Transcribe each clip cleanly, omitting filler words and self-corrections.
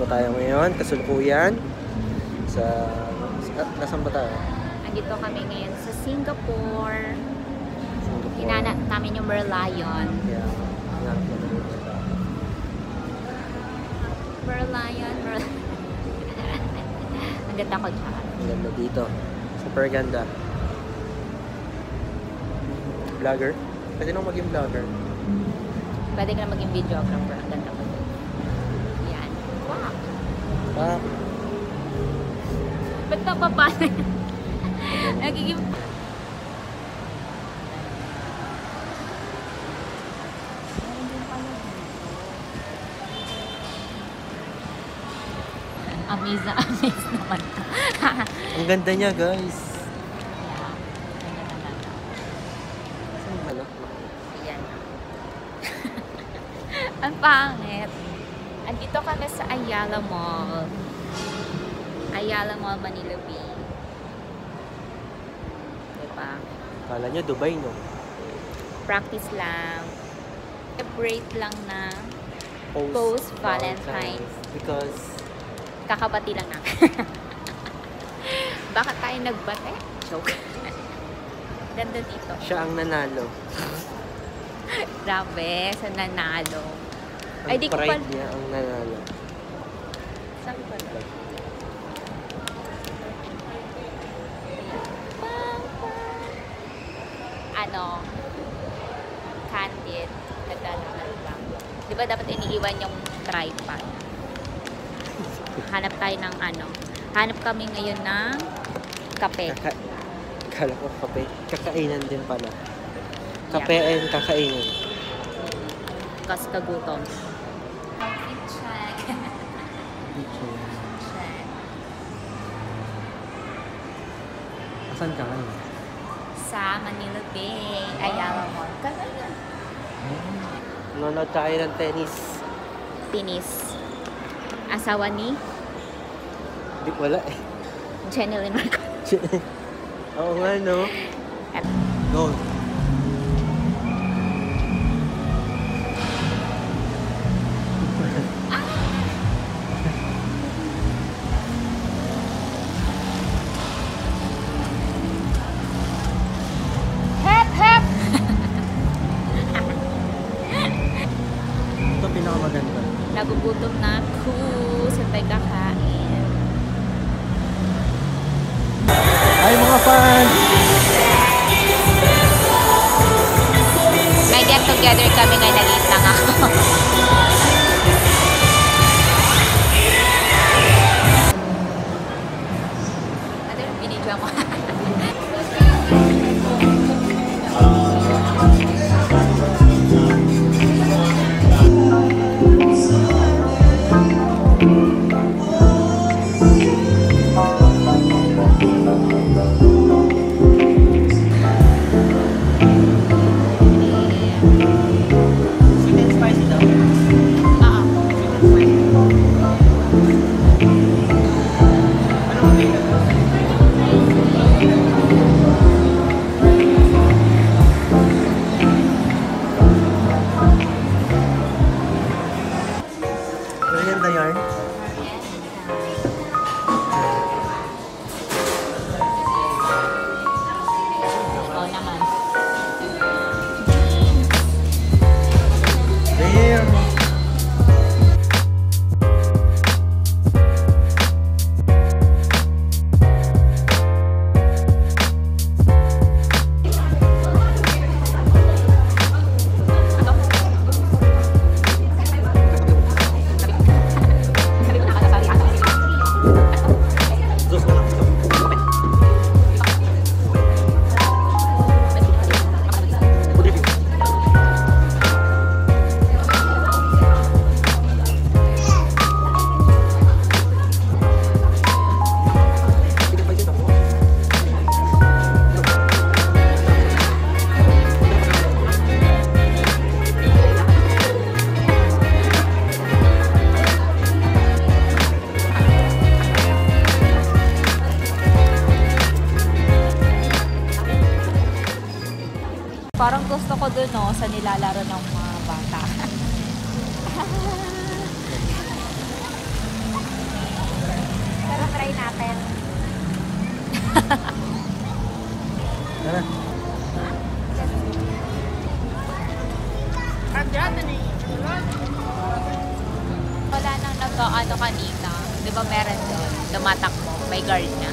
tayo ngayon, kasalukuyan. Nasaan ba tayo? Andito kami ngayon sa Singapore. Hinanap namin yung Merlion. Yeah, hinanap namin yung Merlion. Ang ganda ko dyan. Ang ganda dito. Super ganda. Vlogger? Pwede nang maging vlogger. Pwede ka na maging videographer. Ang ganda ko dyan. Yan. Wow. Ah, Ba't napapala? Nagiging... Amaze na amaze naman. ang ganda niya, guys. Yeah. Ganyan na lang. Saan ba na? Ayan. Ang pangit. Andito kami sa Ayala Mall. Ayala Mall, Manila Bay. Diba? Kala niyo Dubai, no? Practice lang. Celebrate lang na post Valentine's. Because Kakabati lang na. Bakit tayo nagbate? Joke. Ganda dito. siya ang nanalo. Grabe, sa nanalo. Ang Ay, di ko pride pa... niya ang nanalo. Saan ba? Ano? Candid. Ganda naman lang. Di ba dapat iniiwan yung tripod? Hanap tayo ng ano. Hanap kami ngayon ng kape. Kala ko kape. Kakainan din pala. Kape and kakainan. Kas kagutom. Outfit check. Check. Asan ka ngayon? Sa Manila Bay. Ayala Mall. Kagaya. Nanonood tayo ng tennis. Tinis. Asawa ni Di wala eh. Jenny Marco. Oo nga, no? Go. Hep, hep! Ito pinakamaganda. Nagugutom na ako. Saan tayo kakain? Hi mga fans! May get together kami ngayon. Nag-eat lang ako. Ano yung binidyo mo? Sweet and spicy daw. Maganda yarn. Oo naman. Damn! Parang gusto ko dun, no, sa nilalaro ng mga bata. Wala nang nag-ano kanina. Di ba meron doon? Tumatakbo. May guard na.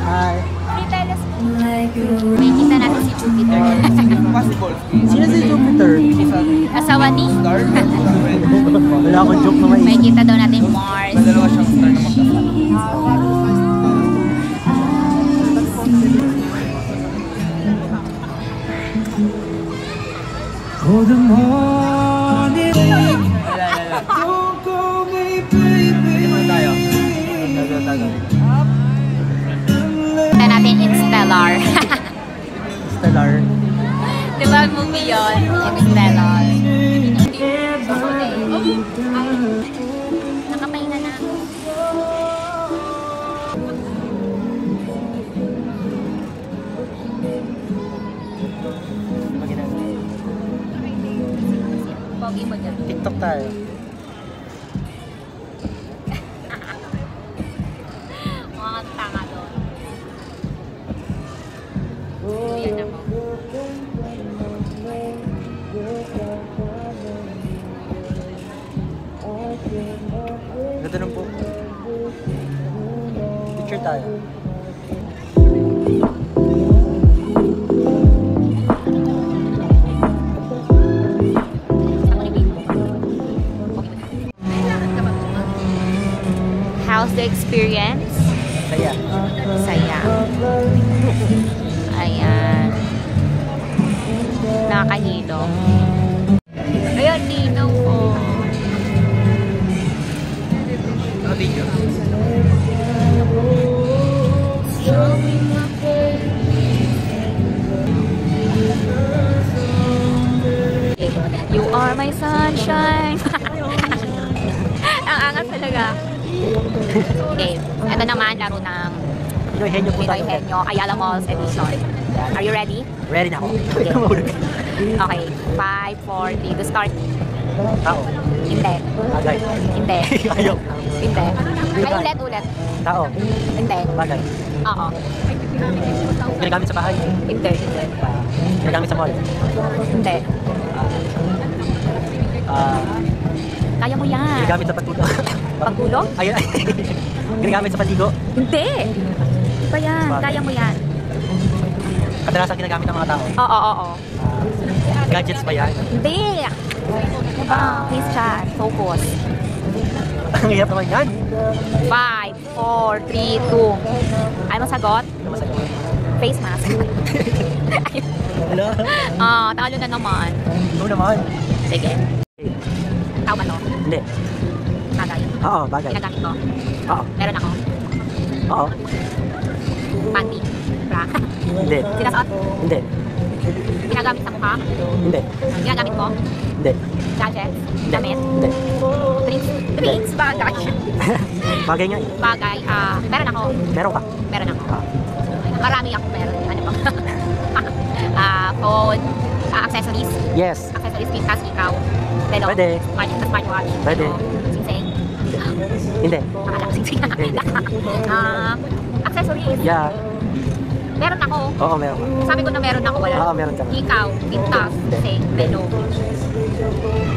Hi. Free telescope. May kita natin si Jupiter. Possible. Sino si Jupiter? Asawa ni. Star? Wala akong joke na May may kita daw natin Mars. Dalawa siyang star na magkasama. Oh, the morning. Ano tayo? Kita natin Interstellar. Stellar. Di ba movie yun? Interstellar. Nakapahinga na. Pogi mo dyan. TikTok tayo. Mga tanga doon. Yan ako. Ganda ng po. Picture tayo. How's the experience? Saya. Saya. Ayan. Nakakahilo. Ayan, ninong ko. Naka-video. You are my sunshine. Ang angas talaga. Okay, ito naman laro ng Pinoy Henyo po Pinoy tayo. Henyo Ayala Malls Edition. Are you ready? Ready na ako. Okay, 5, 4, 3, to start. Tao. Hindi. Bagay. Hindi. Ayaw. Hindi. Ay, ulit. Tao. Hindi. Bagay. Oo. Ginagamit sa bahay. Hindi. Ginagamit sa mall. Hindi. Ah, Kaya mo yan. ginagamit sa pagtulog. Pagtulog? Ay. Ginagamit sa paligo. Hindi. Pa yan. Kaya mo yan. Kadalasan ginagamit ng mga tao. Oo. Gadgets ba yan? Hindi. Please chat. Focus. Ang hirap naman yan. 5, 4, 3, 2. Ayaw mo sagot? Ano masagot? Face mask. Wala. Talo na naman. Ikaw naman. Sige. Tao ba to? Hindi. Bagay. Oo, bagay. Ginagamit ko. Oo. Meron ako. Oo. Panty. Bra. Hindi. Sinasot. Hindi. Ginagamit sa mukha. Hindi. Ginagamit ko. Hindi. Gadgets. Damit. Hindi. Drinks. Bagay. Bagay nga eh. Bagay. Meron ako. Meron ka. Meron ako. Marami ako meron. Ano pa? Phone. Accessories. Yes. Accessories. Pintas. Ikaw. Relo. Pwede. Smartwatch. Pwede. Singsing. Hindi. Akala ko singsing. Accessories. Yeah. Meron ako. Oo, meron ka. Sabi ko na meron ako. Wala. Oo, meron ka. Ikaw. Pintas. Singsing. Relo.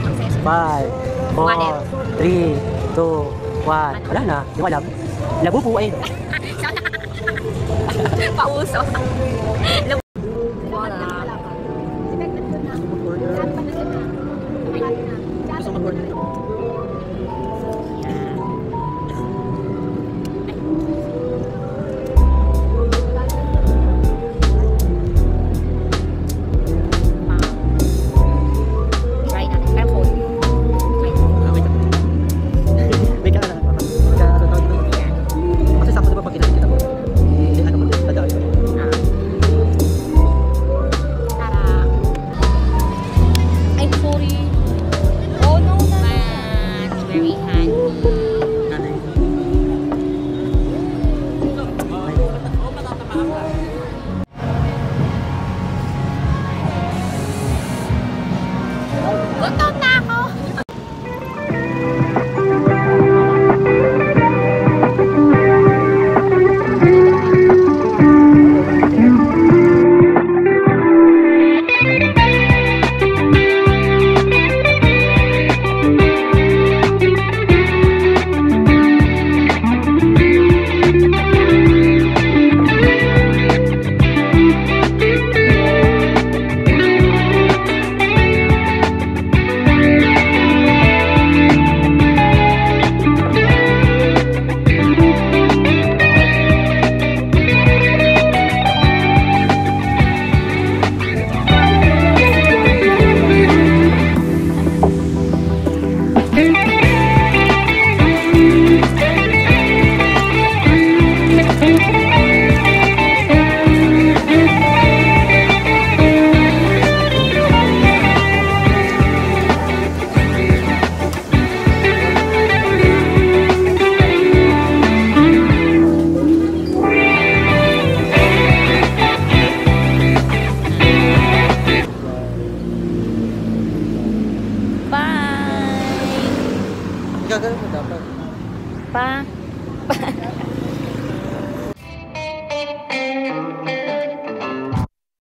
Accessories. 5, 4, 3, 2, 1. Wala na. Hindi ko alam. Labo po eh. Pauso. Wala. Gusto mag-order ito. Try natin. Pero phone. May ka na. Kasi sakto diba pag ginagkita ko? Hindi ano mo din. Tadaan ko. Tara. Ay, sorry. Oh no, Bye! Gagawin mo dapat. Pa.